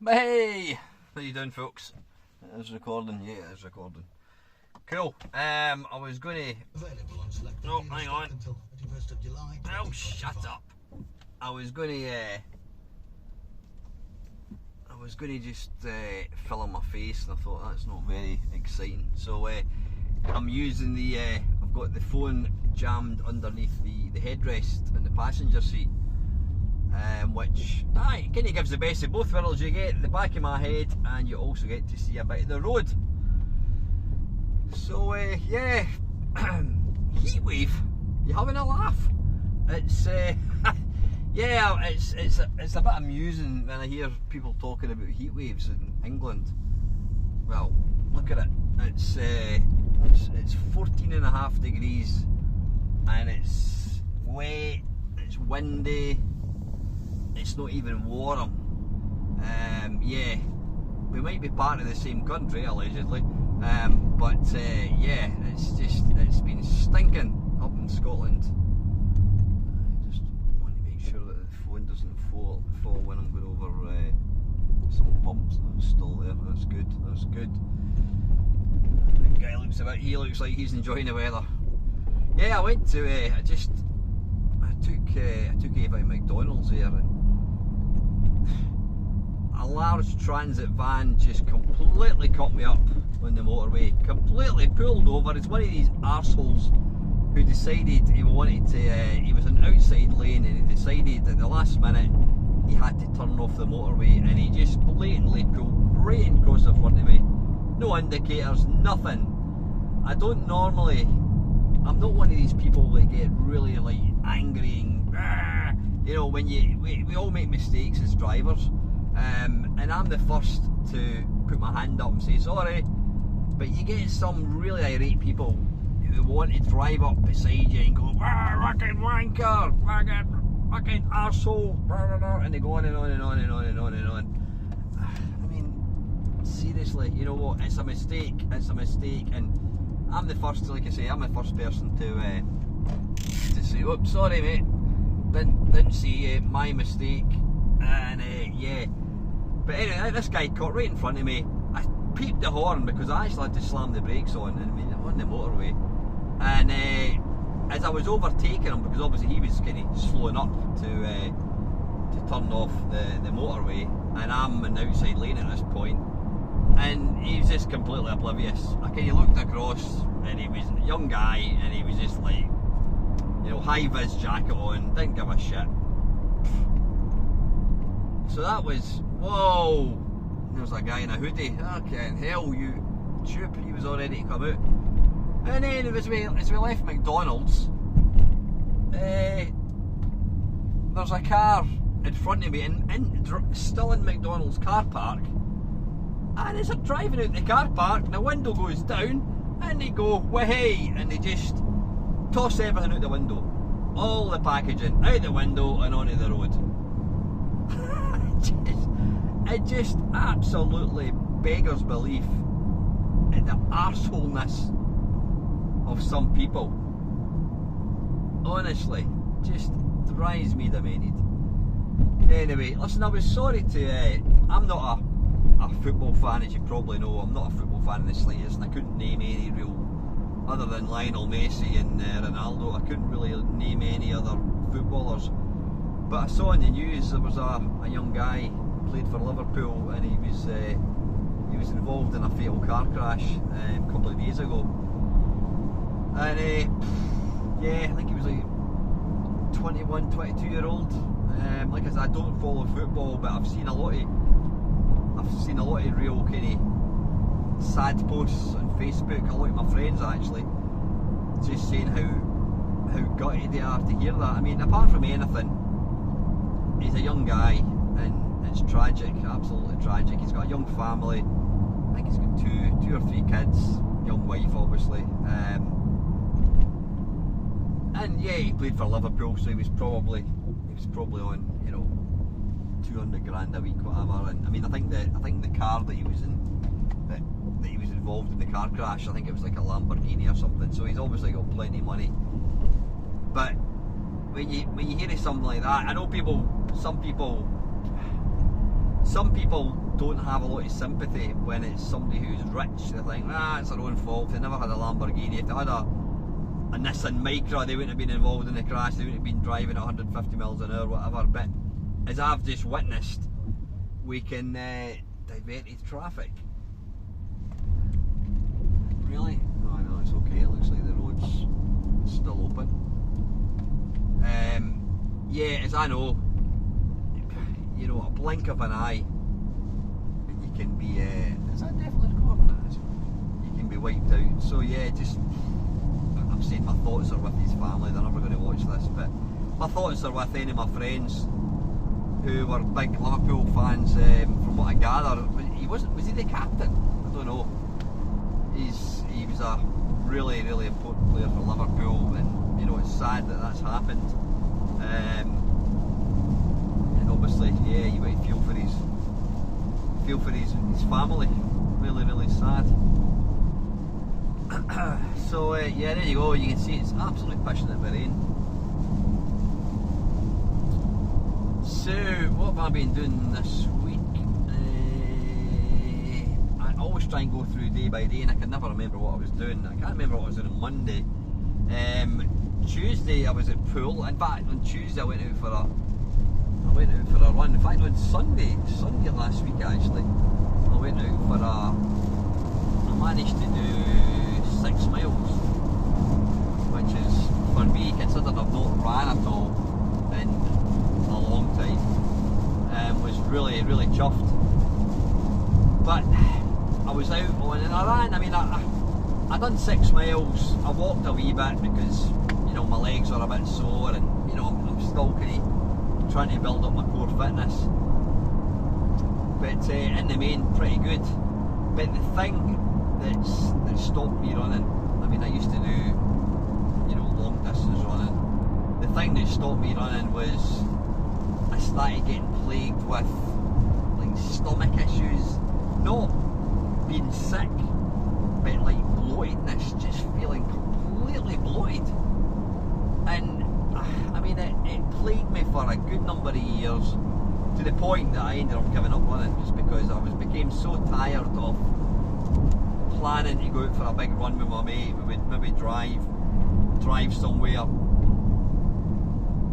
Hey! How you doing, folks? It is recording. Yeah, it is recording. Cool. I was going to... No, hang on. Oh, shut up. I was going to just film my face, and I thought that's not very exciting. So I'm using the... I've got the phone jammed underneath the headrest in the passenger seat. Which kind of gives the best of both worlds. You get the back of my head and you also get to see a bit of the road. So yeah, heatwave. You having a laugh? It's yeah, it's a bit amusing when I hear people talking about heat waves in England. Well, look at it. It's 14.5 degrees and it's wet. It's windy. It's not even warm. Yeah, we might be part of the same country allegedly, but yeah, it's been stinking up in Scotland. I just want to make sure that the phone doesn't fall when I'm going over some bumps. That's still there. That's good. That's good. The guy looks like he's enjoying the weather. Yeah, I went to I took Ava to McDonald's there, and a large transit van just completely cut me up on the motorway. Completely pulled over. It's one of these arseholes who decided he wanted to. He was an outside lane, and he decided at the last minute he had to turn off the motorway, and he just blatantly pulled right across the front of me. No indicators, nothing. I'm not one of these people that get really like angry and you know, when we all make mistakes as drivers, and I'm the first to put my hand up and say sorry, but you get some really irate people who want to drive up beside you and go, fucking wanker, fucking arsehole, and they go on and on and on and on and on and on. I mean, seriously, you know what, it's a mistake, and I'm the first, like I say, I'm the first person to say, oops, sorry mate, didn't see my mistake, and yeah. But anyway, this guy cut right in front of me. I peeped the horn because I actually had to slam the brakes on, and I mean, on the motorway. And as I was overtaking him, because obviously he was kind of slowing up to turn off the motorway, and I'm in the outside lane at this point. And he was just completely oblivious. I kind of looked across, and he was a young guy, and he was just like, you know, high-vis jacket on, didn't give a shit. So that was, whoa! There was a guy in a hoodie. Okay, in hell, you troop. He was all ready to come out. And then as we left McDonald's, there's a car in front of me, still in McDonald's car park. And as I'm driving out the car park, the window goes down, and they go, "Wahey!" and they just toss everything out the window. All the packaging out the window and onto the road. It just absolutely beggars belief at the arseholeness of some people. Honestly, just drives me demented. Anyway, listen, I was sorry to... I'm not a football fan, as you probably know. I'm not a football fan in the slightest, and I couldn't name any real... Other than Lionel Messi and Ronaldo, I couldn't really name any other footballers. But I saw in the news there was a young guy who played for Liverpool, and he was involved in a fatal car crash a couple of days ago. And yeah, I think he was like 21, 22-year-old. Like I said, I don't follow football, but I've seen a lot of real kind of sad posts on Facebook. A lot of my friends actually just saying how gutted they are to hear that. I mean, apart from anything, he's a young guy, and it's tragic, absolutely tragic. He's got a young family. I think he's got two or three kids, young wife obviously. And yeah, he played for Liverpool, so he was probably on, you know, 200 grand a week, whatever. And I mean, I think the car that he was in, that he was involved in the car crash, I think it was like a Lamborghini or something. So he's obviously got plenty of money. But when you hear something like that, I know some people some people don't have a lot of sympathy when it's somebody who's rich. They think, it's their own fault. If they never had a Lamborghini, if they had a Nissan Micra, they wouldn't have been involved in the crash, they wouldn't have been driving at 150 miles an hour, whatever. But as I've just witnessed, we can divert traffic. Really? Oh no, it's okay. It looks like the road's still open. Yeah, as I know, you know, a blink of an eye, and you can be. Is that definitely recording? You can be wiped out. So yeah, just. I'm saying my thoughts are with his family. They're never going to watch this, but my thoughts are with any of my friends who were big Liverpool fans. From what I gather, was he the captain? I don't know. He was a really important player for Liverpool, and you know, it's sad that that's happened. And obviously, yeah, you might feel for his family. Really sad. So yeah, there you go. You can see it's absolutely pissing it with rain. So what have I been doing this week? I always try and go through day by day, and I can never remember what I was doing. I can't remember what I was doing on Monday. Tuesday I was at pool. In fact, on Tuesday I went out for a run. In fact, on Sunday last week actually, I went out for I managed to do 6 miles, which is, for me, considering I've not ran at all in a long time, was really chuffed. But I was out on, and I ran. I mean, I done 6 miles. I walked a wee bit because, you know, my legs are a bit sore, and you know, I'm still kind of trying to build up my core fitness. But in the main, pretty good. But the thing that stopped me running, I mean, I used to do, you know, long distance running. The thing that stopped me running was I started getting plagued with like stomach issues, not being sick, but like bloatedness, just feeling completely bloated. And I mean, it plagued me for a good number of years, to the point that I ended up giving up running, just because I became so tired of planning to go out for a big run with my mate. We would maybe drive somewhere.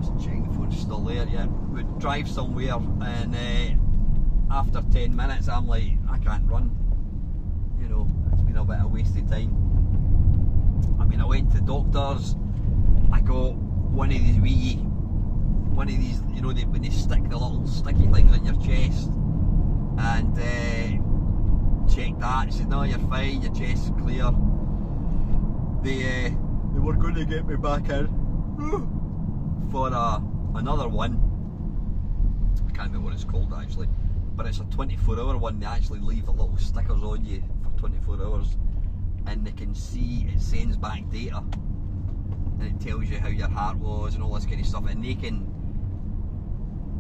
Just checking the phone's still there. Yeah, we'd drive somewhere, and after 10 minutes, I'm like, I can't run. You know, it's been a bit of wasted time. I mean, I went to doctors. I got one of these, you know, when they stick the little sticky things in your chest, and checked that. He said, no, you're fine, your chest is clear. They were going to get me back in for another one. I can't remember what it's called actually, but it's a 24-hour one. They actually leave the little stickers on you for 24 hours, and they can see, it sends back data, and it tells you how your heart was and all this kind of stuff, and they can,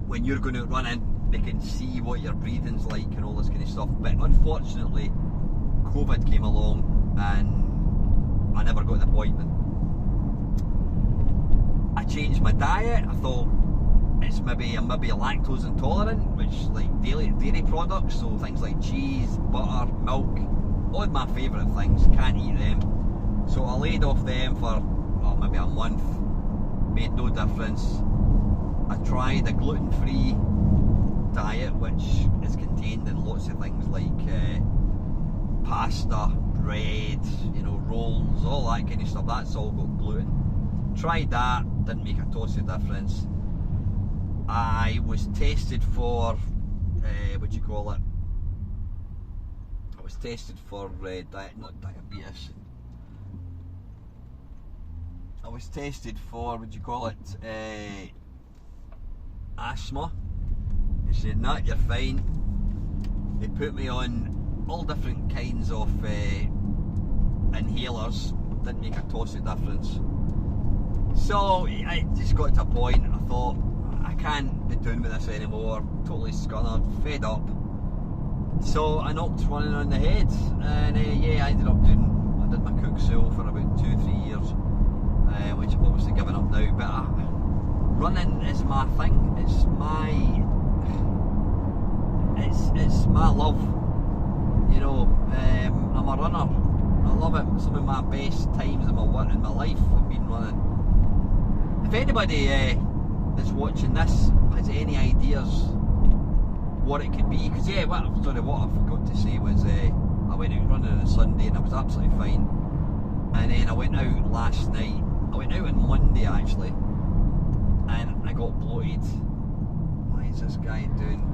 when you're going out running, they can see what your breathing's like and all this kind of stuff. But unfortunately, COVID came along and I never got an appointment. I changed my diet. I thought I'm maybe lactose intolerant, which like dairy products, so things like cheese, butter, milk, all of my favourite things, can't eat them. So I laid off them for maybe a month, made no difference. I tried a gluten-free diet, which is contained in lots of things like pasta, bread, you know, rolls, all that kind of stuff. That's all got gluten. Tried that, didn't make a toss of difference. I was tested for what do you call it? I was tested for not diabetes. I was tested for, what do you call it? Asthma. They said, no, you're fine. They put me on all different kinds of inhalers. Didn't make a toss of difference. So I just got to a point, I thought, I can't be doing with this anymore. Totally scunnered, fed up. So I knocked running on the head, and yeah, I did my cook school for about 2-3 years, which I've obviously given up now. But running is my thing. It's my love. You know, I'm a runner. I love it. Some of my best times in my life have been running. If anybody that's watching this has any ideas what it could be, because what I forgot to say was I went out running on a Sunday and I was absolutely fine, and then I went out last night. I went out on Monday actually, and I got bloated. Why is this guy doing?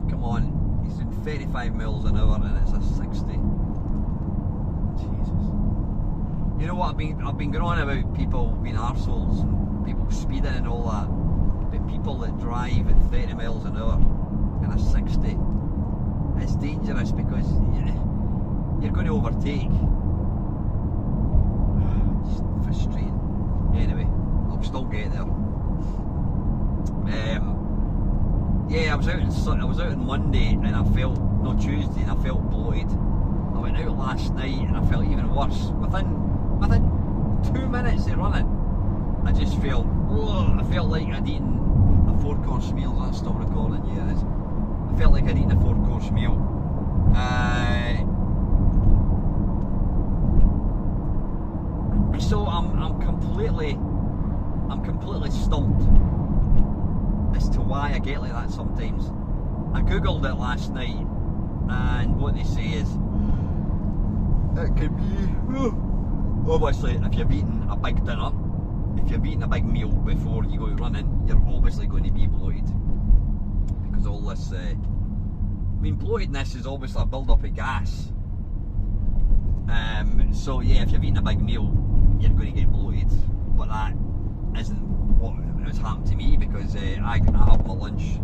Come on. He's doing 35 miles an hour and it's a 60. Jesus. You know what, I've been going on about people being arseholes and people speeding and all that, but people that drive at 30 miles an hour and a 60, it's dangerous because you're going to overtake. Just frustrating. Anyway, I'll still get there. I was out on Monday and I felt, no, Tuesday, and I felt bloated. I went out last night and I felt even worse. Within 2 minutes of running, I just felt, I felt like I'd eaten a 4-course meal. Is that still recording? Yeah, it is. I felt like I'd eaten a 4-course meal. So I'm completely stumped as to why I get like that sometimes. I googled it last night, and what they say is it could be obviously if you've eaten a big dinner, if you've eaten a big meal before you go out running, you're obviously going to be bloated, because all this bloatedness is obviously a build up of gas. So if you've eaten a big meal, you're going to get bloated, but that isn't what has happened to me, because I have my lunch.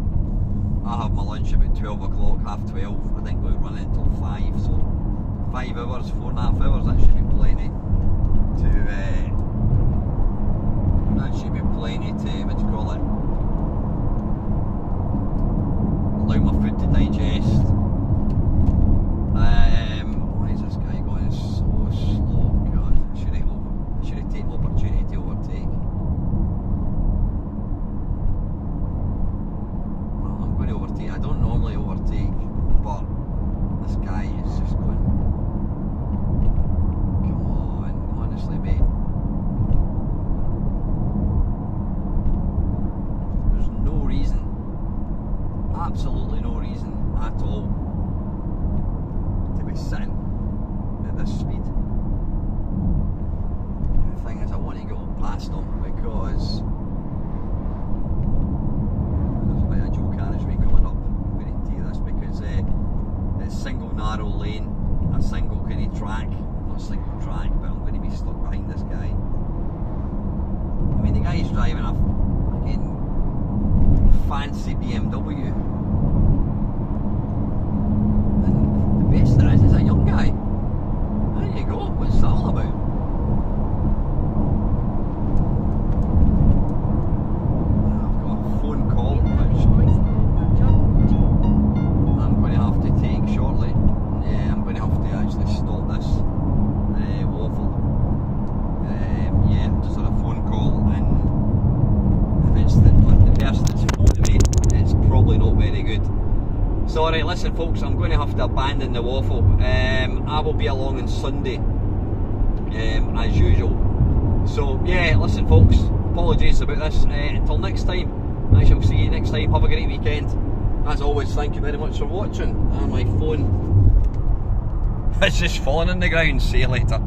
I have my lunch about 12 o'clock, half 12. I didn't go out running until 5, so 5 hours, 4.5 hours. That should be plenty to. That should be plenty to, what do you call it? Allow my food to digest. Why is this guy going so slow? God, I should have taken the opportunity to overtake. I don't normally overtake, but this guy is just going, come on, honestly mate. There's no reason, absolutely no reason at all to be sitting at this speed. The thing is, I want to go past him because it's single narrow lane, a single kind of track, not single track, but I'm going to be stuck behind this guy. I mean, the guy's driving a fucking fancy BMW, and the best there is a young guy. There you go, what's that all about? I've got a phone call which shortly. I'm going to have to actually stop this waffle. Just had a phone call, and if it's the person that's phoning me, it's probably not very good. So alright, listen folks, I'm going to have to abandon the waffle. I will be along on Sunday, as usual. So listen folks, apologies about this. Until next time, I shall see you next time. Have a great weekend. As always, thank you very much for watching. And my phone is just falling on the ground. See you later.